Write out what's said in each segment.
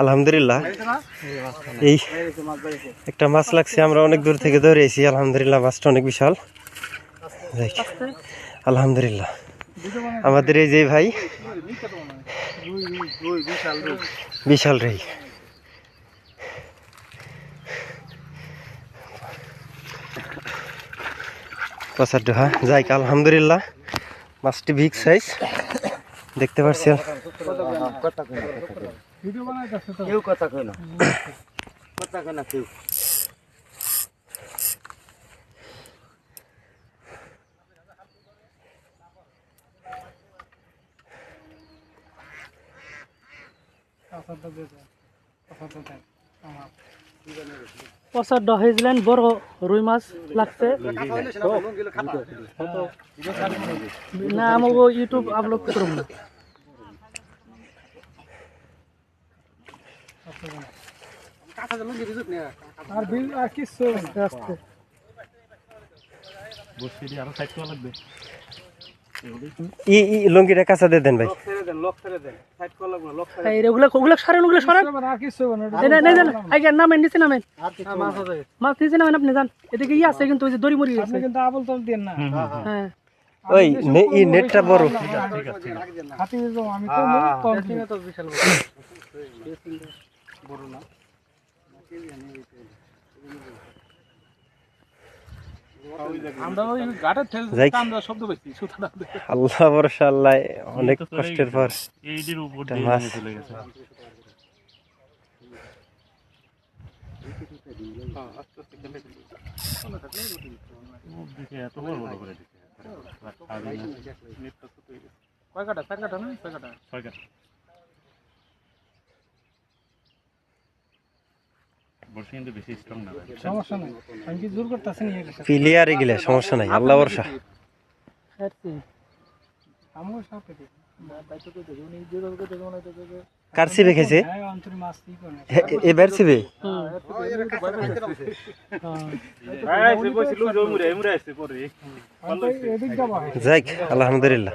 আলহামদুলিল্লাহ এই একটা মাছ লাগছে, আমরা অনেক দূর থেকে ধরে এসেছি। আলহামদুলিল্লাহ মাছটা অনেক বিশাল। আলহামদুলিল্লাহ আমাদের এই যে ভাই বিশাল রে পচার ডোহা যাই। আলহামদুলিল্লাহ মাছটি বিগ সাইজ দেখতে পাচ্ছি। পচার ডহেজলেন বড় রুই মাছ লাগছে না, আমাকে ইউটিউব আপলোড করব না। আর বিল আর কিছু আসছে লঙ্গিটা কাঁচা দিয়ে দেন ভাই। নামেন নিচে নামেন, মাছ নিচে নামেন, আপনি যান। এদিকে ই আছে কিন্তু দড়ি মরি কিন্তু আবল তল দেন না। হ্যাঁ ওই নেটটা বড়। আল্লাহ ভরসা, আল্লাহ অনেক কষ্টের পর মাছ। প্লেয়ার এগুলা সমস্যা নাই, আল্লাহ ভরসা। কার ছিবে খেয়েছে এবার ছিবে যাই। আলহামদুলিল্লাহ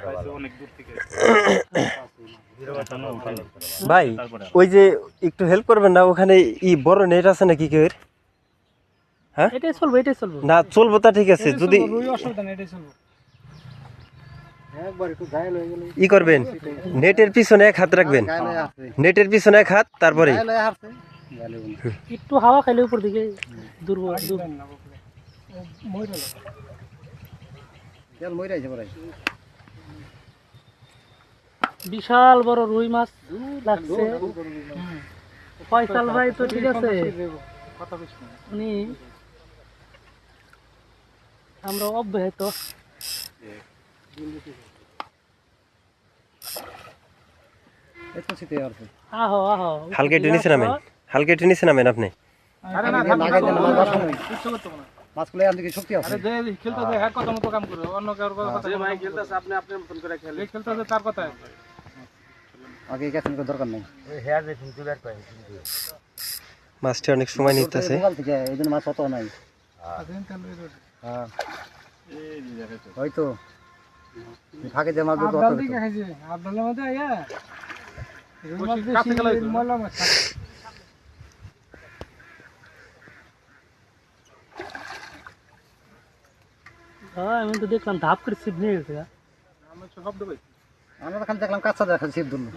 ভাই ওই যে একটু হেল্প করবেন না, ওখানে বড় নেট আছে নাকি কেউ? হ্যাঁ না চলবো, তা ঠিক আছে। যদি ই করবেন নেটের পিছনে এক হাত রাখবেন, নেটের পিছনে এক হাত, তারপরে একটু হাওয়া খাইলে উপর দিকে দুর্বল বিশাল বড় রুই মাছ লাগছে। ফয়সাল ভাই তো ঠিক আছে, উনি আমরা অব্যাহত। হালকা একটু নিচে নামেন, হালকা একটু নিচে নামেন আপনি। মাছটি অনেক সময় নিতেছে। হয়তো ফাঁকে যে মাছ আমি তো দেখলাম ধাপ করে ছিপ নিয়ে গেছে। আমরা তো দেখলাম কাঁচা দেখা ছিপ ধরলো।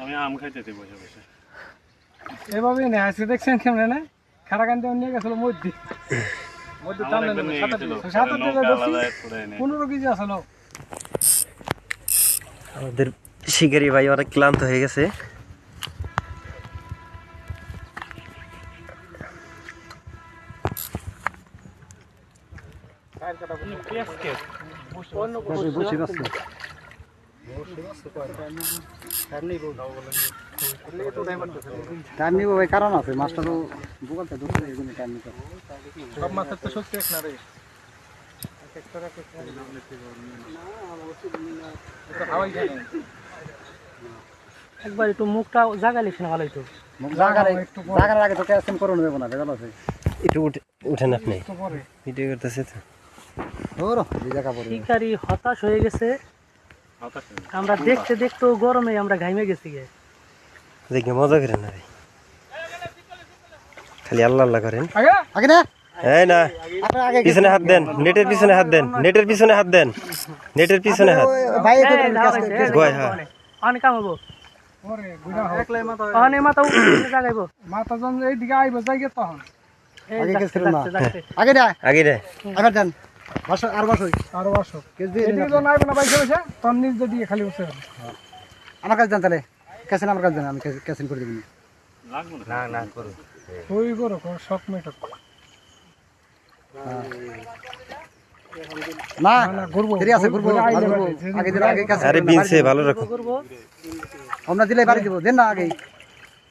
এভাবে না আজকে দেখছেন কেমন না খারাকান্তি নিয়ে গেছিল মধ্যে 15 কেজি আসলো। আমাদের শিকারি ভাই অনেক ক্লান্ত হয়ে গেছে। কারণ আছে মাছটা তো বুকালতে ধরতে সব মাছের তো শক্তি এক না রে। একবার একটু মুখটা জাগালিস না, ভালো একটু জাগার আগে তো ক্যালসিয়াম করুন দেবো না, ভেজাল আছে। একটু উঠেন আপনি, ভিডিও করতেছে তো। শিকারি হতাশ হয়ে গেছে, আমরা দেখতে দেখতে গরমে আমরা ঘাইমে গেছি গে। দেখে মজা করেন না ভাই। খালি আল্লাহ আল্লাহ করেন। আগে আগে না এই না আপনার আগে পিছনে হাত দেন, নেটের পিছনে হাত দেন, নেটের পিছনে হাত দেন, নেটের পিছনে হাত ভাই গোয় হ্যাঁ অনেক কাম হবো ওরে গুড়া হোক একলাই মাথা অনেক মাথা উপরে জাগাইবো মাথা জন এই দিকে আইবো যাইগে তখন এই আগে যাচ্ছে, গেছিল না যাচ্ছে, যাচ্ছে। আগে না আগে রে আগে দেন বসো আর বসো কেজি এদিকে জন আইবো না বাইসে বাইসে তোর নিজ দিয়ে খালি বসে আমার কাছে দেন তাহলে কেসেন আমার কাছে দেন আমি কেসেন করে দেব না না করো তুই করো শক মেট না না ঘুরবো দেরি আছে ঘুরবো আগে দিন আগে কাছে আরে বিনছে ভালো রাখো। আমরা দিলে বাড়ি দিব দেন না আগে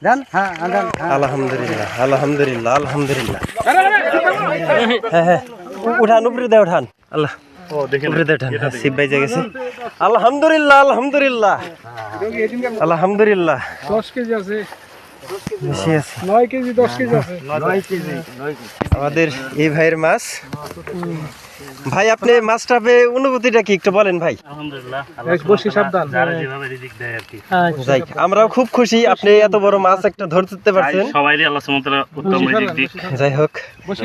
দেন হ্যাঁ দেন আলহামদুলিল্লাহ আলহামদুলিল্লাহ আলহামদুলিল্লাহ। হ্যাঁ হ্যাঁ উঠান উপরে দে উঠান আল্লাহ উপরে দে উঠান শিব ভাই গেছে। আলহামদুলিল্লাহ আলহামদুলিল্লাহ আলহামদুলিল্লাহ 10 কেজি আছে বেশি আছে 9 কেজি 10 কেজি আছে 9 কেজি আমাদের এই ভাইয়ের মাছ। ভাই আপনি মাছটা পেয়ে অনুভূতিটা কি একটু বলেন ভাই। আলহামদুলিল্লাহ বসি সাবধান যারা যেভাবে রিজিক দেয় আর কি যাই আমরাও খুব খুশি আপনি এত বড় মাছ একটা ধরতে পারছেন। সবাইরই আল্লাহ সুবহানাহু ওয়া তাআলা উত্তম রিজিক দিক। যাই হোক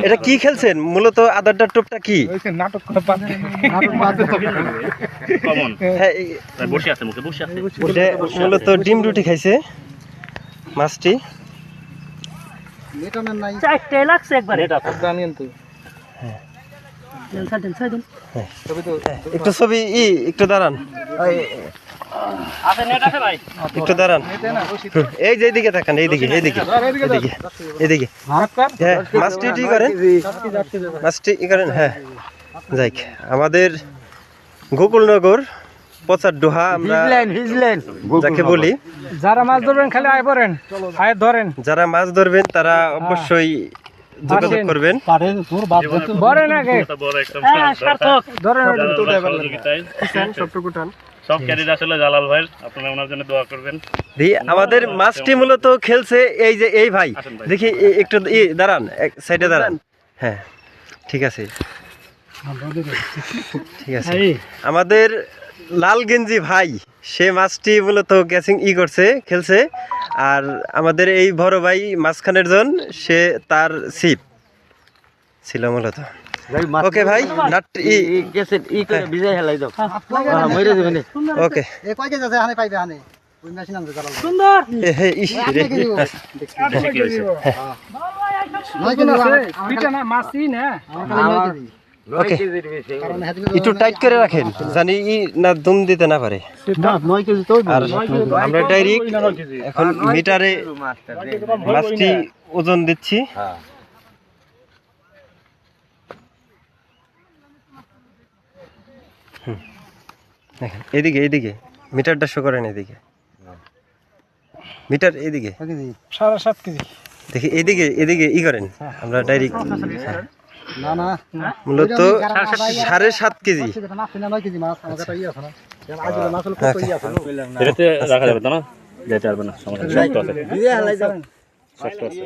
এটা কি খেলছেন মূলত আদারটার টোপটা কি? নাটক করে পাতে নাটক পাতে কমন হ্যাঁ তাই বসে আছে মুখে বসে আছে এটা মূলত ডিম রুটি খাইছে মাছটি। এটা নাই চারটে লাগছে একবারে এটা জানেন তো দেন ছাড় দেন একটু ছবি একটু দাঁড়ান আছে নেট আছে ভাই একটু দাঁড়ান এই যে এইদিকে তাকান এইদিকে এইদিকে এইদিকে এইদিকে হ্যাঁ মাছটি ই করেন মাছটি ই করেন হ্যাঁ যাই আমাদের গোকুলনগর পচার ডোহা আমরা যাকে বলি যারা মাছ ধরবেন খালি আয় পড়েন আয় ধরেন যারা মাছ ধরবেন তারা অবশ্যই যোগাযোগ করবেন। ধরেন আগে এটা বড় একটা হ্যাঁ সার্থক ধরেন সহযোগিতায় সব ক্যারির আসলে জালাল ভাই আপনারা ওনার জন্য দোয়া করবেন। আমাদের মাছটি মূলত খেলছে এই যে এই ভাই দেখি একটু দাঁড়ান এক সাইডে দাঁড়ান হ্যাঁ ঠিক আছে ঠিক আছে আমাদের লাল গেঞ্জি ভাই সে মাছটি মূলত ক্যাচিং করছে খেলছে আর আমাদের এই বড় ভাই মাঝখানের জন সে তার ছিপ ছিল মূলত। ওকে ভাই নাট ওকে এ কয় কেজি আছে হানে পাইবে হানে ওই মেশিন আনতে জালাল সুন্দর ইস রে নয় কেজি আছে পিটা না মাছই না ওকে একটু টাইট করে রাখেন জানি না দুম দিতে না পারে। না 9 কেজি তো আর আমরা ডাইরেক্ট এখন মিটারে মাছটি ওজন দিচ্ছি। দেখেন এদিকে এদিকে মিটারটা শো করেন এদিকে মিটার এদিকে 7.5 কেজি দেখি এদিকে এদিকে করেন আমরা ডাইরেক্ট না না মূলত 7.5 কেজি না 9 কেজি মাছ আমাদের একটা আছে না আজ মাছ হলো কত আছে এটাতে রাখা যাবে তো না যেতে পারবে না সমস্যা শক্ত আছে শক্ত আছে